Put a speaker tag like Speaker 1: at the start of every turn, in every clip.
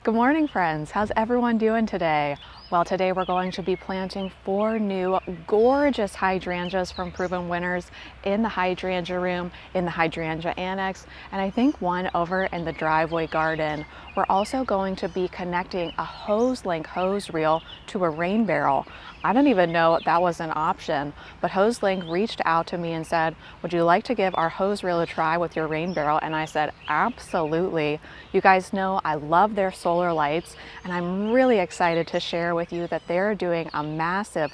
Speaker 1: Good morning, friends. How's everyone doing today? Well, today we're going to be planting 4 new gorgeous hydrangeas from Proven Winners in the hydrangea room, in the hydrangea annex, and I think one over in the driveway garden. We're also going to be connecting a Hoselink hose reel to a rain barrel. I didn't even know that was an option, but Hoselink reached out to me and said, would you like to give our hose reel a try with your rain barrel? And I said, absolutely. You guys know I love their solar lights, and I'm really excited to share with you that they're doing a massive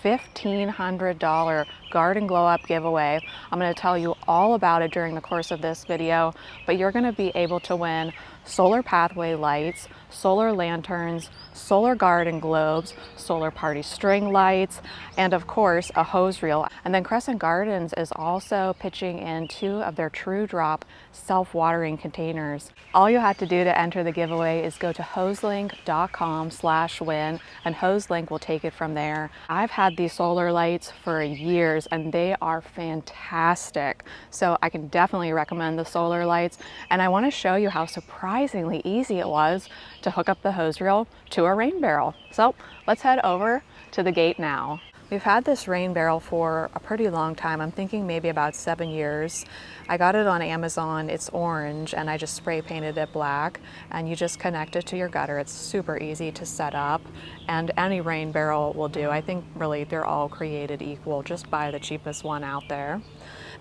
Speaker 1: $1,500 garden glow up giveaway. I'm going to tell you all about it during the course of this video, but you're going to be able to win solar pathway lights, solar lanterns, solar garden globes, solar party string lights, and of course a hose reel. And then Crescent Gardens is also pitching in 2 of their TruDrop self-watering containers. All you have to do to enter the giveaway is go to hoselink.com/win, and Hoselink will take it from there. I've had these solar lights for years and they are fantastic. So I can definitely recommend the solar lights, and I want to show you how surprisingly easy it was to hook up the hose reel to a rain barrel. So let's head over to the gate now. We've had this rain barrel for a pretty long time. I'm thinking maybe about 7 years. I got it on Amazon. It's orange and I just spray painted it black, and you just connect it to your gutter. It's super easy to set up and any rain barrel will do. I think really they're all created equal. Just buy the cheapest one out there.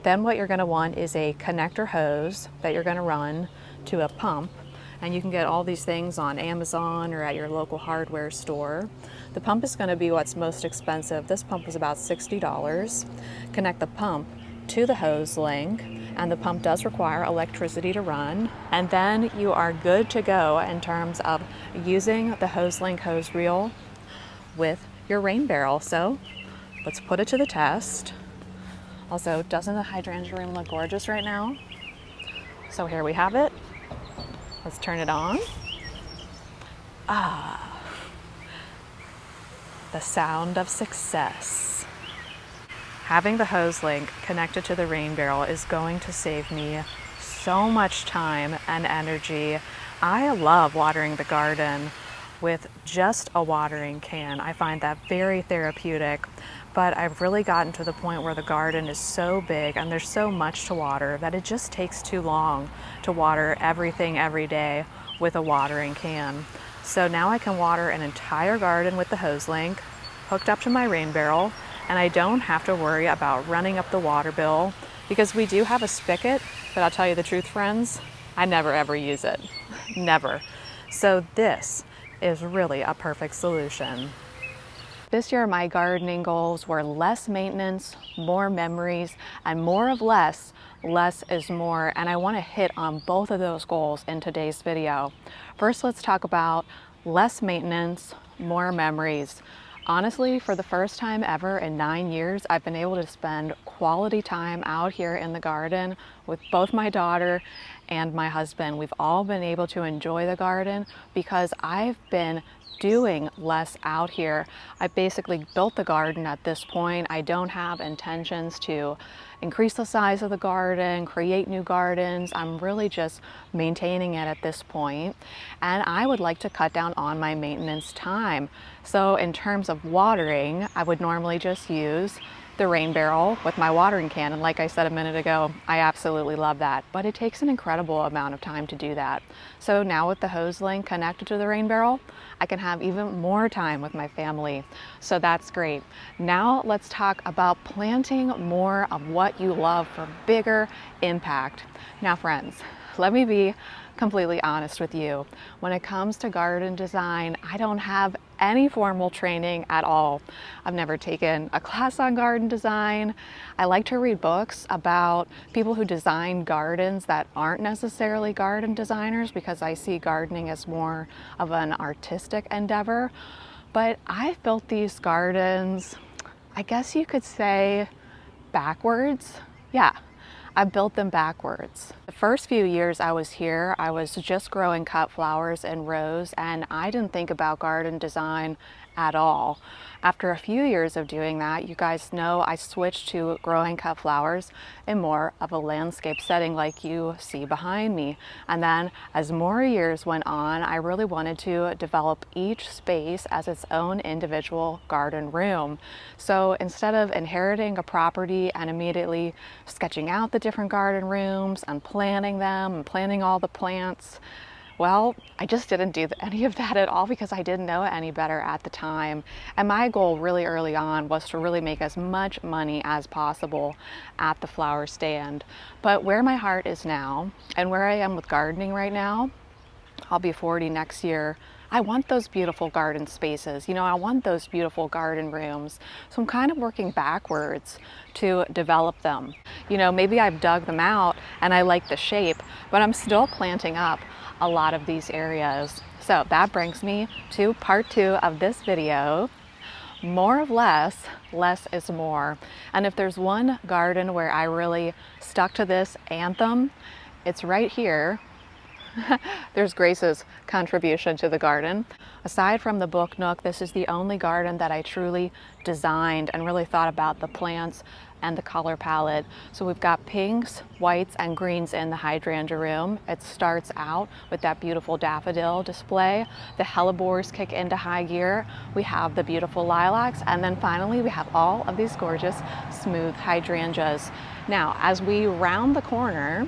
Speaker 1: Then what you're going to want is a connector hose that you're going to run to a pump. And you can get all these things on Amazon or at your local hardware store. The pump is going to be what's most expensive. This pump is about $60. Connect the pump to the hose link, and the pump does require electricity to run. And then you are good to go in terms of using the Hoselink hose reel with your rain barrel. So let's put it to the test. Also, doesn't the hydrangea room look gorgeous right now? So here we have it. Let's turn it on. The sound of success. Having the Hoselink connected to the rain barrel is going to save me so much time and energy. I love watering the garden with just a watering can. I find that very therapeutic, but I've really gotten to the point where the garden is so big and there's so much to water that it just takes too long to water everything every day with a watering can. So now I can water an entire garden with the Hoselink hooked up to my rain barrel, and I don't have to worry about running up the water bill because we do have a spigot, but I'll tell you the truth, friends, I never ever use it. Never. So this is really a perfect solution. This year my gardening goals were less maintenance, more memories, and more of less. Less is more, and I want to hit on both of those goals in today's video. First, let's talk about less maintenance, more memories. Honestly, for the first time ever in 9 years, I've been able to spend quality time out here in the garden with both my daughter and my husband. We've all been able to enjoy the garden because I've been doing less out here. I basically built the garden at this point. I don't have intentions to increase the size of the garden, create new gardens. I'm really just maintaining it at this point. And I would like to cut down on my maintenance time. So in terms of watering, I would normally just use the rain barrel with my watering can, and like I said a minute ago, I absolutely love that, but it takes an incredible amount of time to do that. So now with the Hoselink connected to the rain barrel, I can have even more time with my family, so that's great. Now let's talk about planting more of what you love for bigger impact. Now friends, let me be completely honest with you. When it comes to garden design, I don't have any formal training at all. I've never taken a class on garden design. I like to read books about people who design gardens that aren't necessarily garden designers because I see gardening as more of an artistic endeavor. But I've built these gardens, I guess you could say, backwards. Yeah. I built them backwards. The first few years I was here, I was just growing cut flowers in rows, and I didn't think about garden design at all. After a few years of doing that, you guys know I switched to growing cut flowers in more of a landscape setting like you see behind me. And then as more years went on, I really wanted to develop each space as its own individual garden room. So instead of inheriting a property and immediately sketching out the different garden rooms and planning them and planting all the plants, well, I just didn't do any of that at all because I didn't know any better at the time. And my goal really early on was to really make as much money as possible at the flower stand. But where my heart is now and where I am with gardening right now, I'll be 40 next year. I want those beautiful garden spaces. You know, I want those beautiful garden rooms. So I'm kind of working backwards to develop them. You know, maybe I've dug them out and I like the shape, but I'm still planting up a lot of these areas. So that brings me to part 2 of this video. More of less, less is more. And if there's one garden where I really stuck to this anthem, it's right here. There's Grace's contribution to the garden. Aside from the book nook, this is the only garden that I truly designed and really thought about the plants and the color palette. So we've got pinks, whites, and greens in the hydrangea room. It starts out with that beautiful daffodil display. The hellebores kick into high gear. We have the beautiful lilacs, and then finally we have all of these gorgeous smooth hydrangeas. Now, as we round the corner,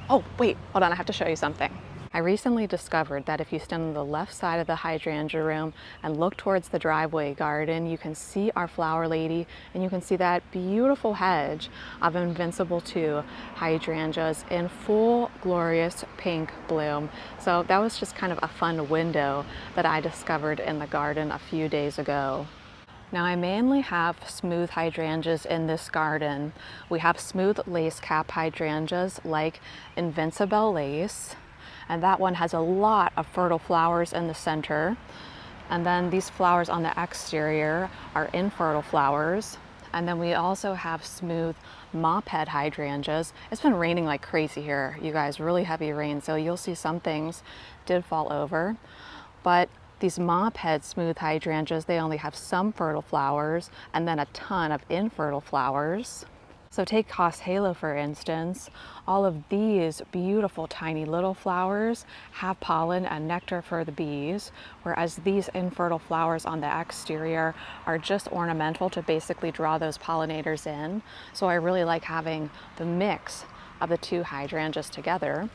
Speaker 1: oh, wait, hold on, I have to show you something. I recently discovered that if you stand on the left side of the hydrangea room and look towards the driveway garden, you can see our flower lady and you can see that beautiful hedge of Invincible 2 hydrangeas in full glorious pink bloom. So that was just kind of a fun window that I discovered in the garden a few days ago. Now I mainly have smooth hydrangeas in this garden. We have smooth lace cap hydrangeas like Invincible lace, and that one has a lot of fertile flowers in the center. And then these flowers on the exterior are infertile flowers. And then we also have smooth mop head hydrangeas. It's been raining like crazy here, you guys, really heavy rain, so you'll see some things did fall over. But these mop head smooth hydrangeas, they only have some fertile flowers and then a ton of infertile flowers. So take Haas Halo for instance. All of these beautiful tiny little flowers have pollen and nectar for the bees, whereas these infertile flowers on the exterior are just ornamental to basically draw those pollinators in. So I really like having the mix of the two hydrangeas together.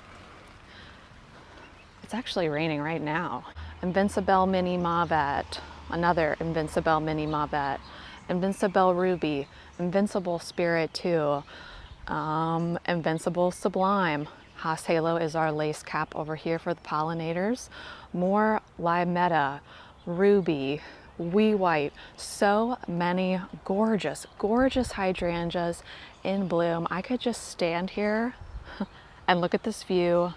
Speaker 1: It's actually raining right now. Invincible Mini Mauvet, another Invincible Mini Mauvet, Invincible Ruby, Invincible Spirit 2, Invincible Sublime. Haas Halo is our lace cap over here for the pollinators. More Limetta, Ruby, Wee White, so many gorgeous, gorgeous hydrangeas in bloom. I could just stand here and look at this view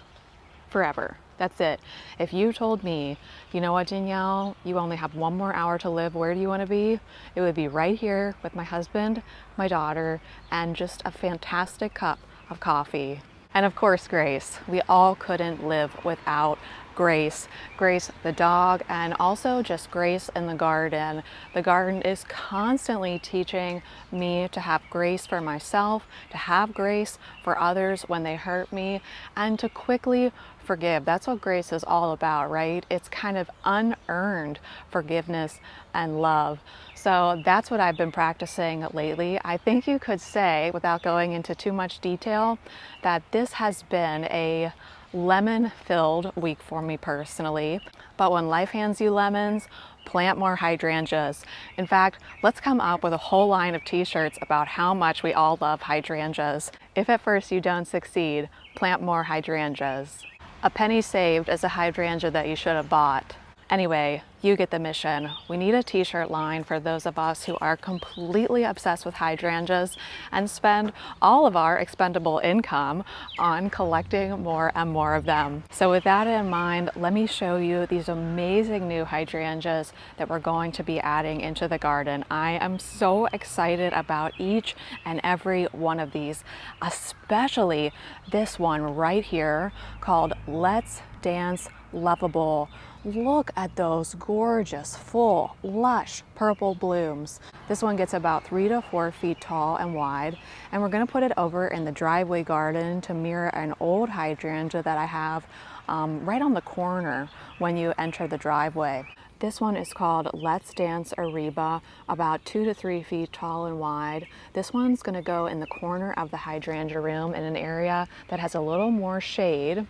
Speaker 1: forever. That's it. If you told me, you know what, Danielle, you only have 1 more hour to live, where do you want to be? It would be right here with my husband, my daughter, and just a fantastic cup of coffee. And of course, Grace. We all couldn't live without Grace. Grace the dog, and also just Grace in the garden. The garden is constantly teaching me to have grace for myself, to have grace for others when they hurt me, and to quickly forgive. That's what grace is all about, right? It's kind of unearned forgiveness and love. So that's what I've been practicing lately. I think you could say, without going into too much detail, that this has been a lemon-filled week for me personally. But when life hands you lemons, plant more hydrangeas. In fact, let's come up with a whole line of t-shirts about how much we all love hydrangeas. If at first you don't succeed, plant more hydrangeas. A penny saved is a hydrangea that you should have bought. Anyway, you get the mission. We need a t-shirt line for those of us who are completely obsessed with hydrangeas and spend all of our expendable income on collecting more and more of them. So with that in mind, let me show you these amazing new hydrangeas that we're going to be adding into the garden. I am so excited about each and every one of these, especially this one right here called Let's Dance Lovable. Look at those gorgeous, full, lush purple blooms. This one gets about 3 to 4 feet tall and wide, and we're going to put it over in the driveway garden to mirror an old hydrangea that I have right on the corner when you enter the driveway. This one is called Let's Dance Ariba, about 2 to 3 feet tall and wide. This one's going to go in the corner of the hydrangea room in an area that has a little more shade,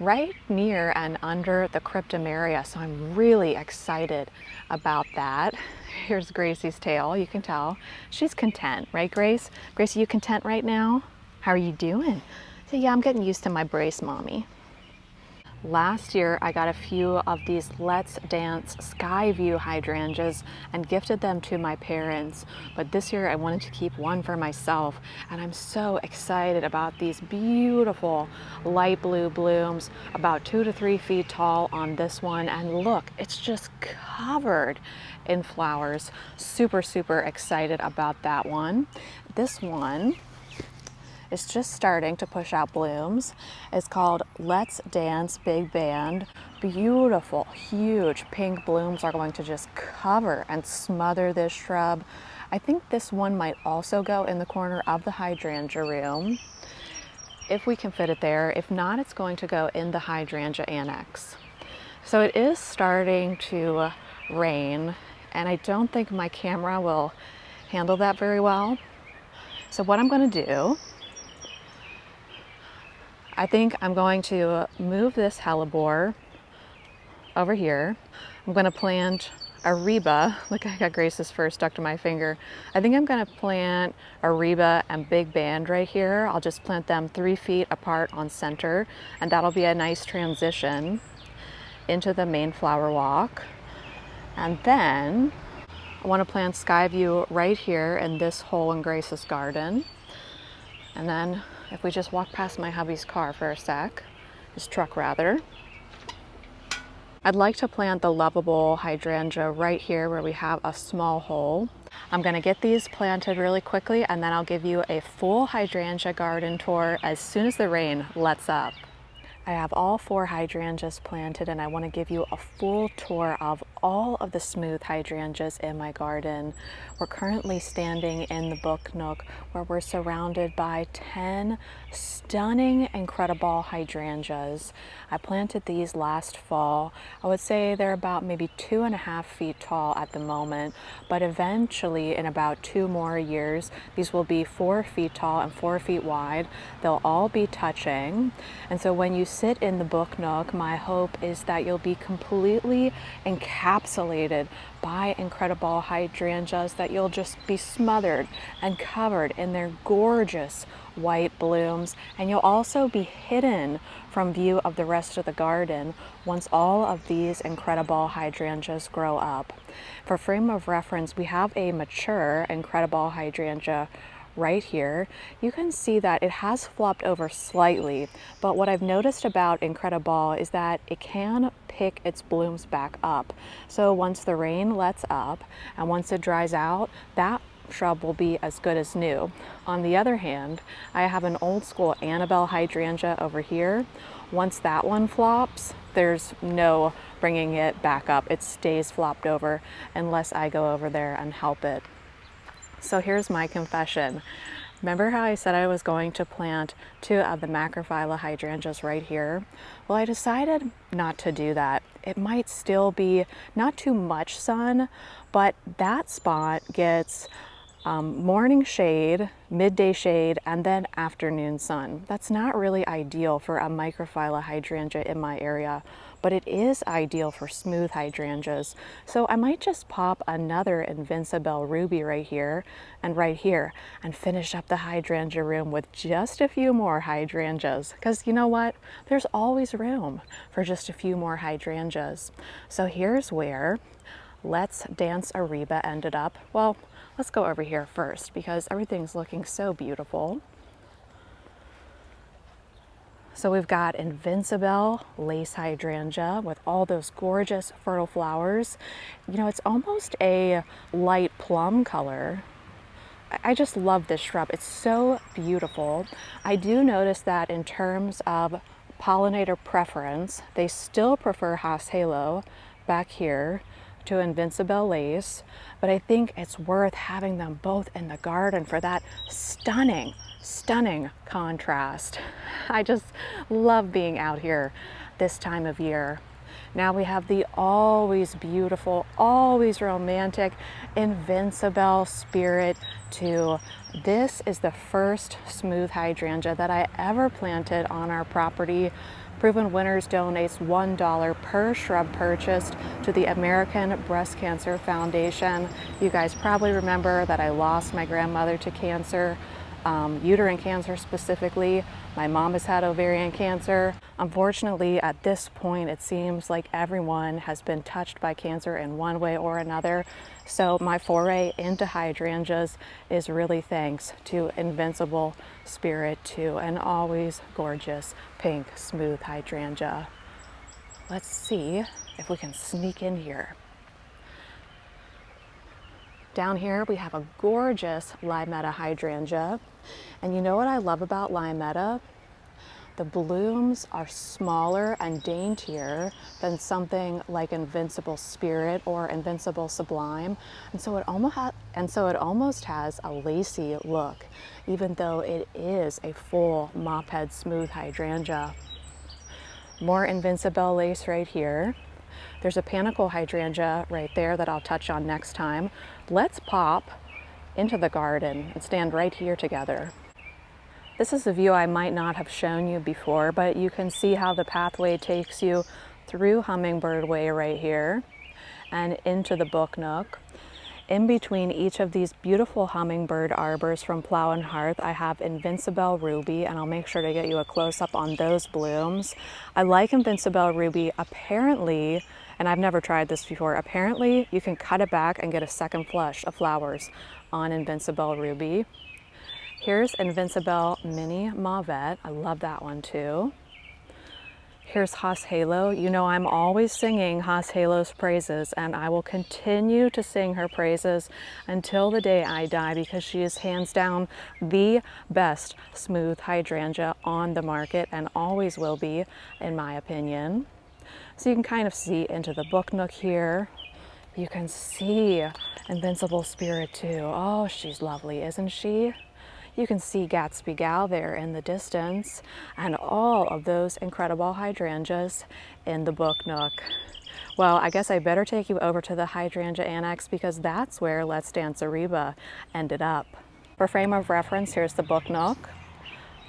Speaker 1: right near and under the cryptomeria. So I'm really excited about that. Here's Gracie's tail. You can tell she's content, right, Grace? Grace, are you content right now? How are you doing? So yeah, I'm getting used to my brace, Mommy. Last year, I got a few of these Let's Dance Sky View hydrangeas and gifted them to my parents. But this year, I wanted to keep one for myself. And I'm so excited about these beautiful light blue blooms, about 2 to 3 feet tall on this one. And look, it's just covered in flowers. Super, super excited about that one. This one, it's just starting to push out blooms. It's called Let's Dance Big Band. Beautiful, huge pink blooms are going to just cover and smother this shrub. I think this one might also go in the corner of the hydrangea room, if we can fit it there. If not, it's going to go in the hydrangea annex. So it is starting to rain, and I don't think my camera will handle that very well. So what I'm going to do, I think I'm going to move this hellebore over here. I'm going to plant Ariba. Look, I got Grace's fur stuck to my finger. I think I'm going to plant Ariba and Big Band right here. I'll just plant them 3 feet apart on center, and that'll be a nice transition into the main flower walk. And then I want to plant Skyview right here in this hole in Grace's garden. And then if we just walk past my hubby's car for a sec, his truck rather, I'd like to plant the lovable hydrangea right here where we have a small hole. I'm going to get these planted really quickly, and then I'll give you a full hydrangea garden tour as soon as the rain lets up. I have all 4 hydrangeas planted, and I want to give you a full tour of all of the smooth hydrangeas in my garden. We're currently standing in the book nook where we're surrounded by 10 stunning, incredible hydrangeas. I planted these last fall. I would say they're about maybe 2.5 feet tall at the moment, but eventually in about 2 more years, these will be 4 feet tall and 4 feet wide. They'll all be touching. And so when you sit in the book nook, my hope is that you'll be completely encapsulated by incredible hydrangeas, that you'll just be smothered and covered in their gorgeous white blooms, and you'll also be hidden from view of the rest of the garden once all of these incredible hydrangeas grow up. For frame of reference, we have a mature incredible hydrangea right here. You can see that it has flopped over slightly, but what I've noticed about incredible is that it can pick its blooms back up. So once the rain lets up and once it dries out, that shrub will be as good as new. On the other hand, I have an old school Annabelle hydrangea over here. Once that one flops, there's no bringing it back up. It stays flopped over unless I go over there and help it. So here's my confession. Remember how I said I was going to plant 2 of the macrophylla hydrangeas right here? Well, I decided not to do that. It might still be not too much sun, but that spot gets morning shade, midday shade, and then afternoon sun. That's not really ideal for a microphylla hydrangea in my area, but it is ideal for smooth hydrangeas. So I might just pop another Invincible Ruby right here and finish up the hydrangea room with just a few more hydrangeas. Because you know what? There's always room for just a few more hydrangeas. So here's where Let's Dance Ariba ended up. Well, let's go over here first because everything's looking so beautiful. So we've got Invincible Lace Hydrangea with all those gorgeous fertile flowers. You know, it's almost a light plum color. I just love this shrub. It's so beautiful. I do notice that in terms of pollinator preference, they still prefer Hoselink back here to Invincible Lace, but I think it's worth having them both in the garden for that stunning contrast. I just love being out here this time of year. Now we have the always beautiful, always romantic Invincible Spirit 2. This is the first smooth hydrangea that I ever planted on our property. Proven Winners donates $1 per shrub purchased to the American Breast Cancer Foundation. You guys probably remember that I lost my grandmother to cancer, uterine cancer specifically. My mom has had ovarian cancer. Unfortunately, at this point, it seems like everyone has been touched by cancer in one way or another. So my foray into hydrangeas is really thanks to Invincible Spirit 2, an always gorgeous pink smooth hydrangea. Let's see if we can sneak in here. Down here we have a gorgeous Limetta hydrangea. And you know what I love about Limetta? The blooms are smaller and daintier than something like Invincible Spirit or Invincible Sublime. And so it almost has a lacy look, even though it is a full mop head smooth hydrangea. More Invincible Lace right here. There's a panicle hydrangea right there that I'll touch on next time. Let's pop into the garden and stand right here together. This is a view I might not have shown you before, but you can see how the pathway takes you through Hummingbird Way right here and into the Book Nook. In between each of these beautiful hummingbird arbors from Plow and Hearth, I have Invincible Ruby, and I'll make sure to get you a close-up on those blooms. I like Invincible Ruby. Apparently, and I've never tried this before, apparently you can cut it back and get a second flush of flowers on Invincible Ruby. Here's Invincible Mini Mauvette. I love that one too. Here's Hoselink. You know I'm always singing Hoselink's praises, and I will continue to sing her praises until the day I die because she is hands down the best smooth hydrangea on the market and always will be, in my opinion. So you can kind of see into the Book Nook here. You can see Invincible Spirit 2. Oh, she's lovely, isn't she? You can see Gatsby Gal there in the distance and all of those incredible hydrangeas in the Book Nook. Well, I guess I better take you over to the Hydrangea Annex because that's where Let's Dance Ariba ended up. For frame of reference, here's the Book Nook.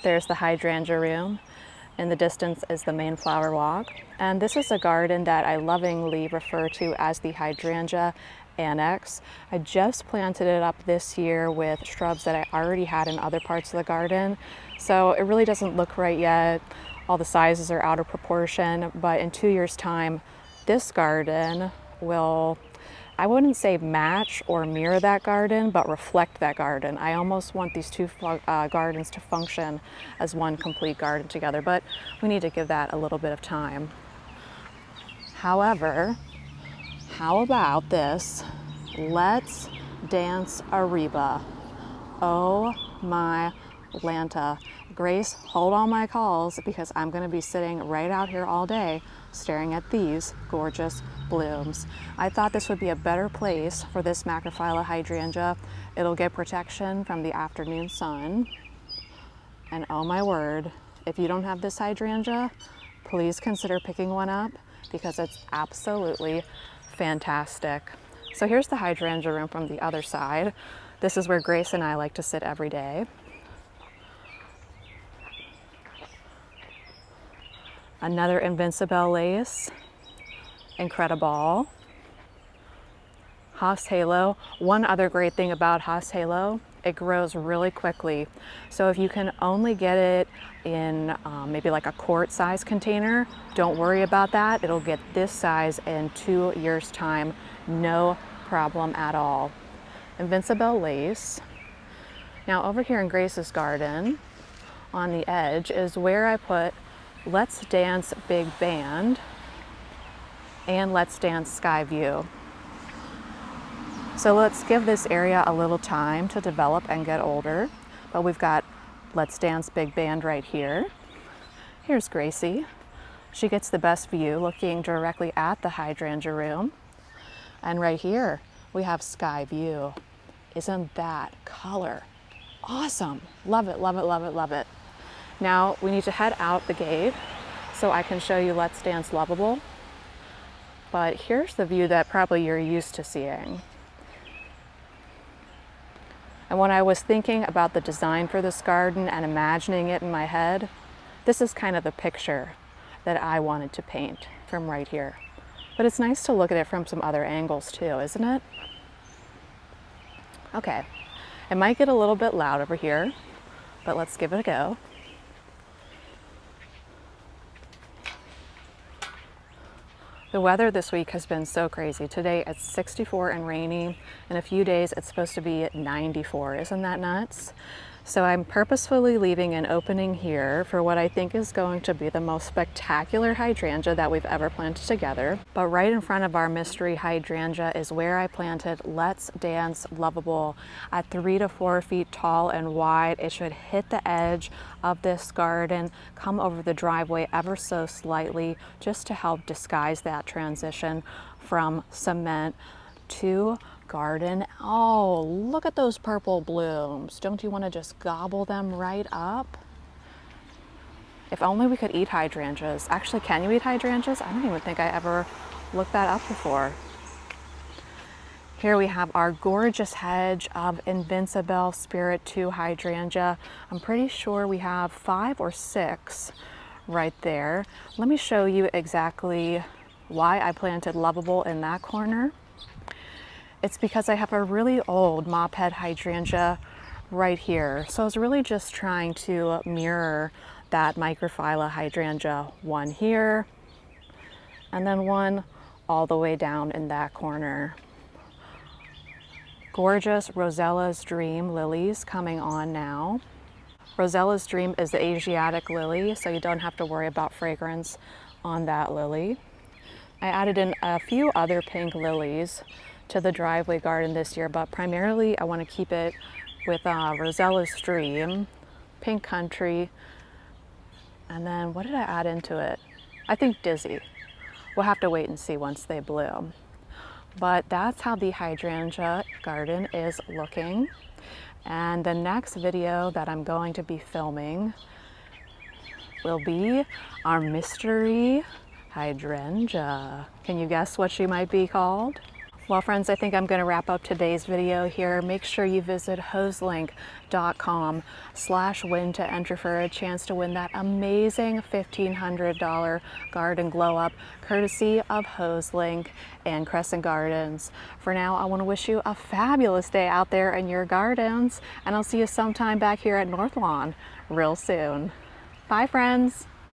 Speaker 1: There's the hydrangea room. In the distance is the main flower walk. And this is a garden that I lovingly refer to as the Hydrangea Annex. I just planted it up this year with shrubs that I already had in other parts of the garden. So it really doesn't look right yet. All the sizes are out of proportion, but in 2 years' time, this garden will, I wouldn't say match or mirror that garden, but reflect that garden. I almost want these two gardens to function as one complete garden together, but we need to give that a little bit of time. However, how about this? Let's Dance Ariba. Oh my Lanta. Grace, hold all my calls because I'm going to be sitting right out here all day staring at these gorgeous blooms. I thought this would be a better place for this macrophylla hydrangea. It'll get protection from the afternoon sun. And oh my word, if you don't have this hydrangea, please consider picking one up because it's absolutely fantastic. So here's the hydrangea room from the other side. This is where Grace and I like to sit every day. Another Invincible lace, incredible. Haas Halo. One other great thing about Haas Halo, it grows really quickly. So if you can only get it in maybe like a quart size container, don't worry about that. It'll get this size in 2 years time, no problem at all. Invincible lace. Now over here in Grace's garden, on the edge is where I put Let's Dance Big Band and Let's Dance Sky View. So let's give this area a little time to develop and get older. But we've got Let's Dance Big Band right here. Here's Gracie. She gets the best view looking directly at the hydrangea room. And right here, we have Sky View. Isn't that color awesome? Love it, love it, love it, love it. Now we need to head out the gate so I can show you Let's Dance Lovable. But here's the view that probably you're used to seeing. And when I was thinking about the design for this garden and imagining it in my head, this is kind of the picture that I wanted to paint from right here. But it's nice to look at it from some other angles too, isn't it? Okay, it might get a little bit loud over here, but let's give it a go. The weather this week has been so crazy. Today it's 64 and rainy. In a few days it's supposed to be 94. Isn't that nuts? So I'm purposefully leaving an opening here for what I think is going to be the most spectacular hydrangea that we've ever planted together. But right in front of our mystery hydrangea is where I planted Let's Dance Lovable. At 3 to 4 feet tall and wide, it should hit the edge of this garden, come over the driveway ever so slightly, just to help disguise that transition from cement to garden. Oh, look at those purple blooms. Don't you want to just gobble them right up? If only we could eat hydrangeas. Actually, can you eat hydrangeas? I don't even think I ever looked that up before. Here we have our gorgeous hedge of Invincible Spirit 2 hydrangea. I'm pretty sure we have 5 or 6 right there. Let me show you exactly why I planted Lovable in that corner. It's because I have a really old mop head hydrangea right here. So I was really just trying to mirror that microphylla hydrangea, one here, and then one all the way down in that corner. Gorgeous Rosella's Dream lilies coming on now. Rosella's Dream is the Asiatic lily, so you don't have to worry about fragrance on that lily. I added in a few other pink lilies to the driveway garden this year, but primarily I want to keep it with Rosella's Dream, Pink Country, and then what did I add into it? I think Dizzy. We'll have to wait and see once they bloom. But that's how the hydrangea garden is looking. And the next video that I'm going to be filming will be our mystery hydrangea. Can you guess what she might be called? Well, friends, I think I'm going to wrap up today's video here. Make sure you visit hoselink.com/win to enter for a chance to win that amazing $1,500 garden glow up, courtesy of Hoselink and Crescent Gardens. For now, I want to wish you a fabulous day out there in your gardens, and I'll see you sometime back here at North Lawn real soon. Bye, friends.